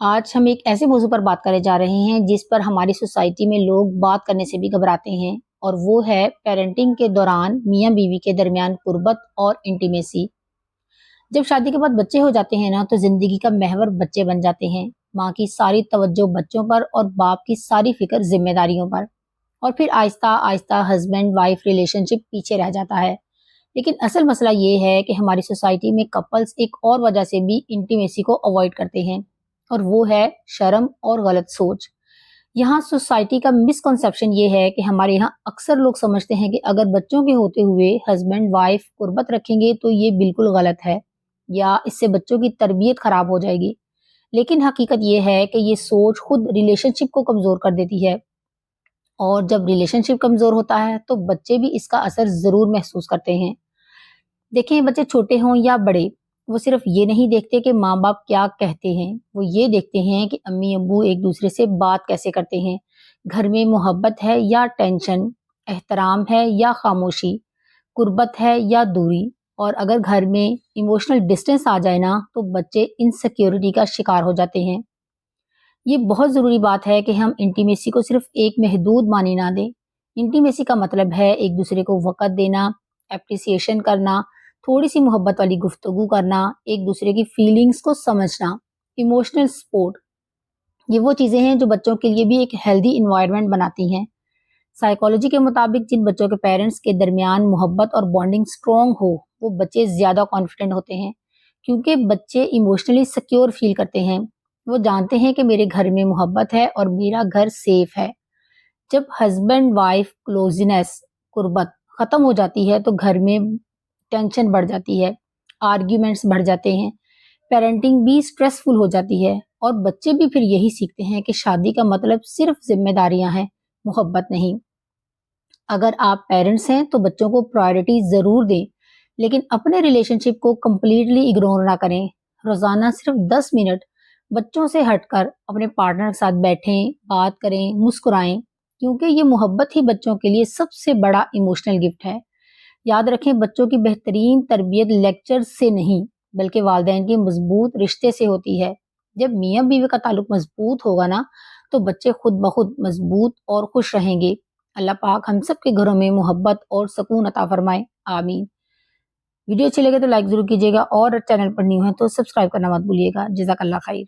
آج ہم ایک ایسے موضوع پر بات کرنے جا رہے ہیں جس پر ہماری سوسائٹی میں لوگ بات کرنے سے بھی گھبراتے ہیں، اور وہ ہے پیرنٹنگ کے دوران میاں بیوی کے درمیان قربت اور انٹیمیسی۔ جب شادی کے بعد بچے ہو جاتے ہیں نا تو زندگی کا محور بچے بن جاتے ہیں۔ ماں کی ساری توجہ بچوں پر اور باپ کی ساری فکر ذمہ داریوں پر، اور پھر آہستہ آہستہ ہسبینڈ وائف ریلیشن شپ پیچھے رہ جاتا ہے۔ لیکن اصل مسئلہ یہ ہے کہ ہماری سوسائٹی میں کپلز ایک اور وجہ سے بھی انٹیمیسی کو اوائڈ کرتے ہیں، اور وہ ہے شرم اور غلط سوچ۔ یہاں سوسائٹی کا مسکنسیپشن یہ ہے کہ ہمارے یہاں اکثر لوگ سمجھتے ہیں کہ اگر بچوں کے ہوتے ہوئے ہسبینڈ وائف قربت رکھیں گے تو یہ بالکل غلط ہے، یا اس سے بچوں کی تربیت خراب ہو جائے گی۔ لیکن حقیقت یہ ہے کہ یہ سوچ خود ریلیشن شپ کو کمزور کر دیتی ہے، اور جب ریلیشن شپ کمزور ہوتا ہے تو بچے بھی اس کا اثر ضرور محسوس کرتے ہیں۔ دیکھیں، بچے چھوٹے ہوں یا بڑے، وہ صرف یہ نہیں دیکھتے کہ ماں باپ کیا کہتے ہیں، وہ یہ دیکھتے ہیں کہ امی ابو ایک دوسرے سے بات کیسے کرتے ہیں، گھر میں محبت ہے یا ٹینشن، احترام ہے یا خاموشی، قربت ہے یا دوری۔ اور اگر گھر میں ایموشنل ڈسٹینس آ جائے نا تو بچے انسیکیورٹی کا شکار ہو جاتے ہیں۔ یہ بہت ضروری بات ہے کہ ہم انٹیمیسی کو صرف ایک محدود معنی نہ دیں۔ انٹیمیسی کا مطلب ہے ایک دوسرے کو وقت دینا، اپریسیشن کرنا، تھوڑی سی محبت والی گفتگو کرنا، ایک دوسرے کی فیلنگز کو سمجھنا، ایموشنل سپورٹ۔ یہ وہ چیزیں ہیں جو بچوں کے لیے بھی ایک ہیلدی انوائرمنٹ بناتی ہیں۔ سائیکالوجی کے مطابق جن بچوں کے پیرنٹس کے درمیان محبت اور بانڈنگ سٹرونگ ہو، وہ بچے زیادہ کانفیڈنٹ ہوتے ہیں، کیونکہ بچے ایموشنلی سیکیور فیل کرتے ہیں۔ وہ جانتے ہیں کہ میرے گھر میں محبت ہے اور میرا گھر سیف ہے۔ جب ہسبینڈ وائف کلوزنس، قربت ختم ہو جاتی ہے تو گھر میں ٹینشن بڑھ جاتی ہے، آرگیومنٹس بڑھ جاتے ہیں، پیرنٹنگ بھی سٹریسفل ہو جاتی ہے، اور بچے بھی پھر یہی سیکھتے ہیں کہ شادی کا مطلب صرف ذمہ داریاں ہیں، محبت نہیں۔ اگر آپ پیرنٹس ہیں تو بچوں کو پرائرٹی ضرور دیں، لیکن اپنے ریلیشن شپ کو کمپلیٹلی اگنور نہ کریں۔ روزانہ صرف 10 منٹ بچوں سے ہٹ کر اپنے پارٹنر کے ساتھ بیٹھیں، بات کریں، مسکرائیں، کیونکہ یہ محبت ہی بچوں کے لیے سب سے بڑا ایموشنل گفٹ ہے۔ یاد رکھیں، بچوں کی بہترین تربیت لیکچر سے نہیں بلکہ والدین کے مضبوط رشتے سے ہوتی ہے۔ جب میاں بیوی کا تعلق مضبوط ہوگا نا تو بچے خود بخود مضبوط اور خوش رہیں گے۔ اللہ پاک ہم سب کے گھروں میں محبت اور سکون عطا فرمائے، آمین۔ ویڈیو اچھی لگے تو لائک ضرور کیجیے گا، اور چینل پر نیو ہیں تو سبسکرائب کرنا مت بھولیے گا۔ جزاک اللہ خیر۔